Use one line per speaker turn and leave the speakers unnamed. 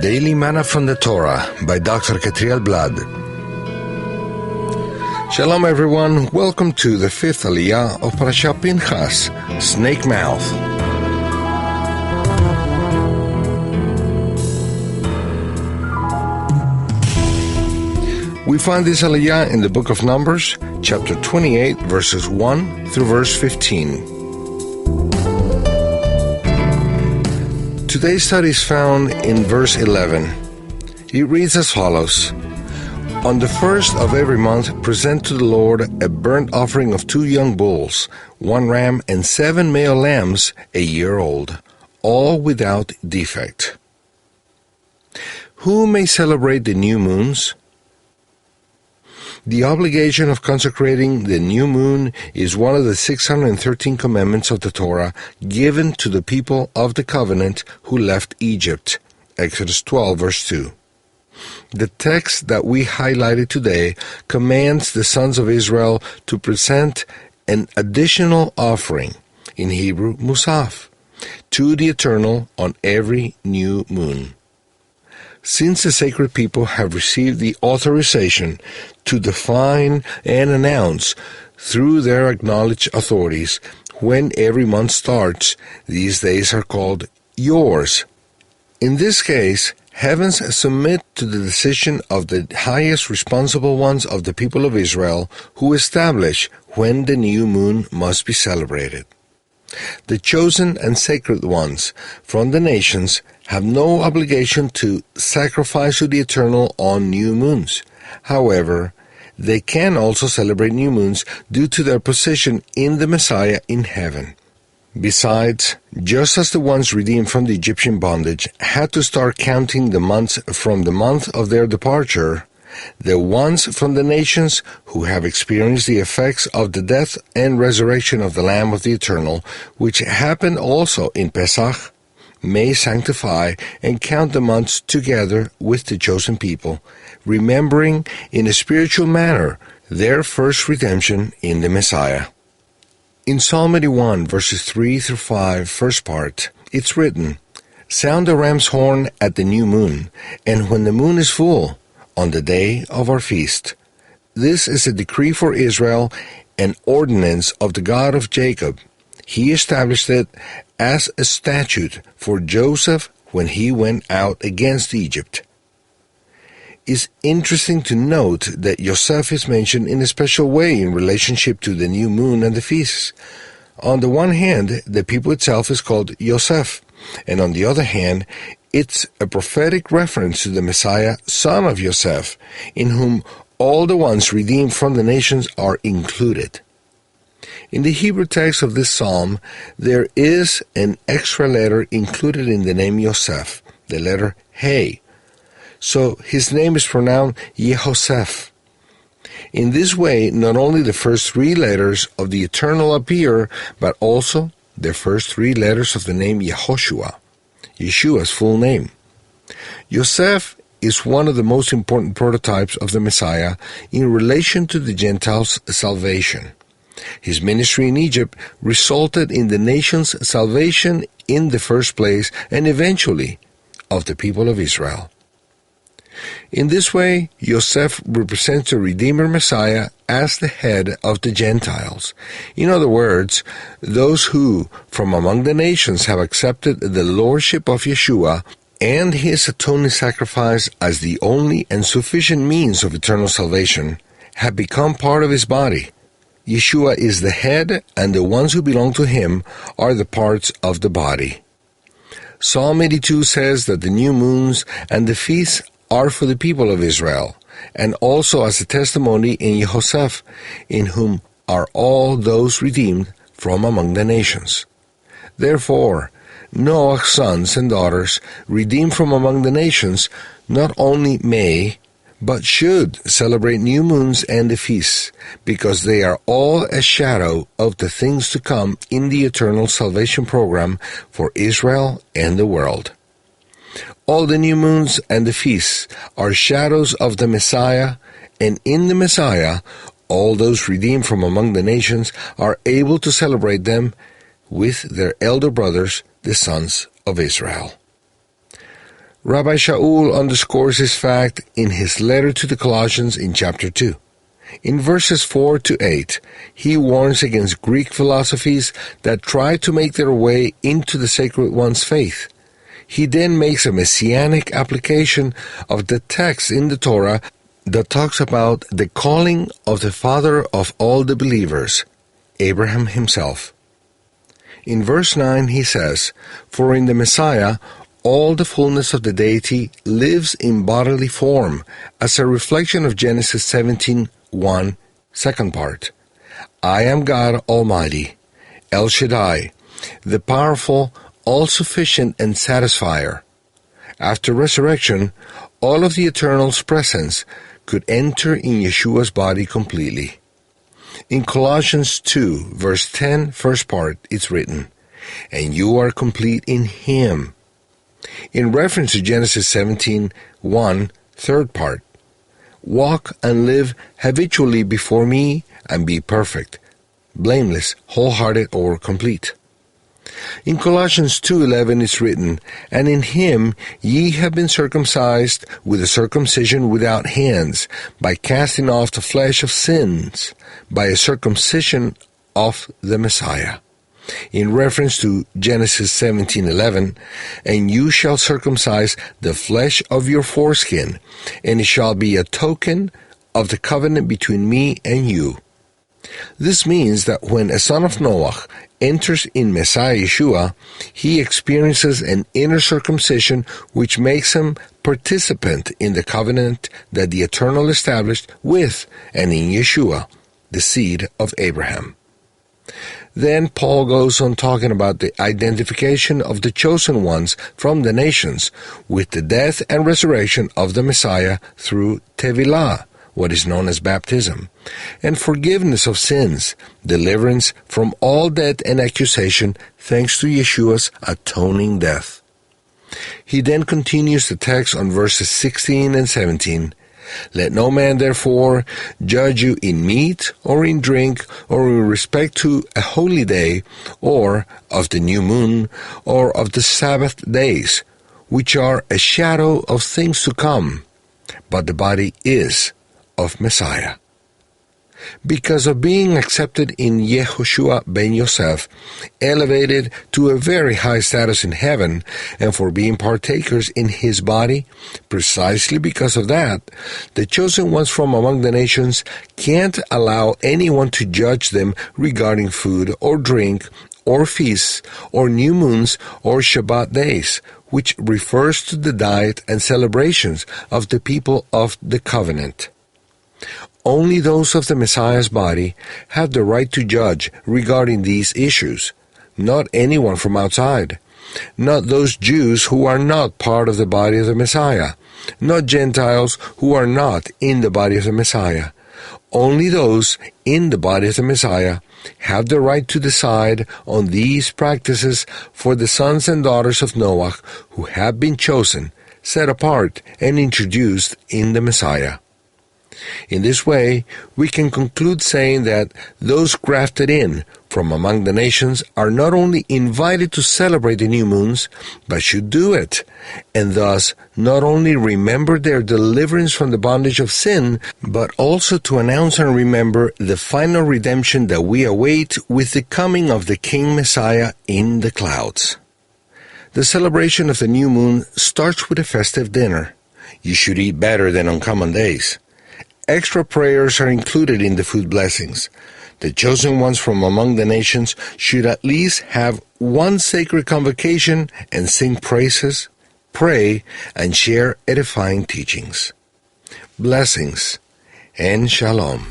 Daily Manna from the Torah by Dr. Ketriel Blad. Shalom everyone, welcome to the fifth Aliyah of Parashat Pinchas, Snake Mouth. We find this Aliyah in the book of Numbers, chapter 28, verses 1 through verse 15. Today's study is found in verse 11. It reads as follows: On the first of every month, present to the Lord a burnt offering of 2 young bulls, 1 ram, and 7 male lambs a year old, all without defect. Who may celebrate the new moons? The obligation of consecrating the new moon is one of the 613 commandments of the Torah given to the people of the covenant who left Egypt. Exodus 12, verse 2. The text that we highlighted today commands the sons of Israel to present an additional offering, in Hebrew, musaf, to the Eternal on every new moon. Since the sacred people have received the authorization to define and announce through their acknowledged authorities when every month starts, these days are called yours. In this case, heavens submit to the decision of the highest responsible ones of the people of Israel, who establish when the new moon must be celebrated. The chosen and sacred ones from the nations have no obligation to sacrifice to the Eternal on new moons. However, they can also celebrate new moons due to their position in the Messiah in heaven. Besides, just as the ones redeemed from the Egyptian bondage had to start counting the months from the month of their departure, the ones from the nations who have experienced the effects of the death and resurrection of the Lamb of the Eternal, which happened also in Pesach, may sanctify and count the months together with the chosen people, remembering in a spiritual manner their first redemption in the Messiah. In Psalm 81, verses 3 through 5, first part, it's written, Sound the ram's horn at the new moon, and when the moon is full, on the day of our feast. This is a decree for Israel, an ordinance of the God of Jacob. He established it as a statute for Joseph when he went out against Egypt. It's interesting to note that Yosef is mentioned in a special way in relationship to the new moon and the feasts. On the one hand, the people itself is called Yosef, and on the other hand, it's a prophetic reference to the Messiah, son of Yosef, in whom all the ones redeemed from the nations are included. In the Hebrew text of this psalm, there is an extra letter included in the name Yosef, the letter He. So his name is pronounced Yehoseph. In this way, not only the first 3 letters of the Eternal appear, but also the first 3 letters of the name Yehoshua, Yeshua's full name. Yosef is one of the most important prototypes of the Messiah in relation to the Gentiles' salvation. His ministry in Egypt resulted in the nation's salvation in the first place and eventually of the people of Israel. In this way, Yosef represents the Redeemer Messiah as the head of the Gentiles. In other words, those who, from among the nations, have accepted the lordship of Yeshua and his atoning sacrifice as the only and sufficient means of eternal salvation, have become part of his body. Yeshua is the head, and the ones who belong to him are the parts of the body. Psalm 82 says that the new moons and the feasts are for the people of Israel, and also as a testimony in Yehoseph, in whom are all those redeemed from among the nations. Therefore, Noah's sons and daughters, redeemed from among the nations, not only may, but should celebrate new moons and the feasts, because they are all a shadow of the things to come in the eternal salvation program for Israel and the world. All the new moons and the feasts are shadows of the Messiah, and in the Messiah, all those redeemed from among the nations are able to celebrate them with their elder brothers, the sons of Israel. Rabbi Shaul underscores this fact in his letter to the Colossians in chapter 2. In verses 4 to 8, he warns against Greek philosophies that try to make their way into the Sacred One's faith. He then makes a messianic application of the text in the Torah that talks about the calling of the father of all the believers, Abraham himself. In verse 9 he says, "For in the Messiah all the fullness of the deity lives in bodily form," as a reflection of Genesis 17:1, second part. "I am God Almighty, El Shaddai, the powerful, all-sufficient and satisfier." After resurrection, all of the Eternal's presence could enter in Yeshua's body completely. In Colossians 2, verse 10, first part, it's written, "And you are complete in Him." In reference to Genesis 17:1, third part, "Walk and live habitually before me, and be perfect, blameless, wholehearted, or complete." In Colossians 2:11 it's written, "And in Him ye have been circumcised with a circumcision without hands, by casting off the flesh of sins, by a circumcision of the Messiah." In reference to Genesis 17:11, "And you shall circumcise the flesh of your foreskin, and it shall be a token of the covenant between me and you." This means that when a son of Noah enters in Messiah Yeshua, he experiences an inner circumcision which makes him participant in the covenant that the Eternal established with and in Yeshua, the seed of Abraham. Then Paul goes on talking about the identification of the chosen ones from the nations with the death and resurrection of the Messiah through Tevilah, what is known as baptism, and forgiveness of sins, deliverance from all debt and accusation thanks to Yeshua's atoning death. He then continues the text on verses 16 and 17. "Let no man therefore judge you in meat or in drink or in respect to a holy day or of the new moon or of the Sabbath days, which are a shadow of things to come, but the body is of Messiah." Because of being accepted in Yehoshua ben Yosef, elevated to a very high status in heaven, and for being partakers in his body, precisely because of that, the chosen ones from among the nations can't allow anyone to judge them regarding food or drink or feasts or new moons or Shabbat days, which refers to the diet and celebrations of the people of the covenant. Only those of the Messiah's body have the right to judge regarding these issues, not anyone from outside, not those Jews who are not part of the body of the Messiah, not Gentiles who are not in the body of the Messiah. Only those in the body of the Messiah have the right to decide on these practices for the sons and daughters of Noah who have been chosen, set apart, and introduced in the Messiah. In this way, we can conclude saying that those grafted in from among the nations are not only invited to celebrate the new moons, but should do it, and thus not only remember their deliverance from the bondage of sin, but also to announce and remember the final redemption that we await with the coming of the King Messiah in the clouds. The celebration of the new moon starts with a festive dinner. You should eat better than on common days. Extra prayers are included in the food blessings. The chosen ones from among the nations should at least have one sacred convocation and sing praises, pray, and share edifying teachings. Blessings and Shalom.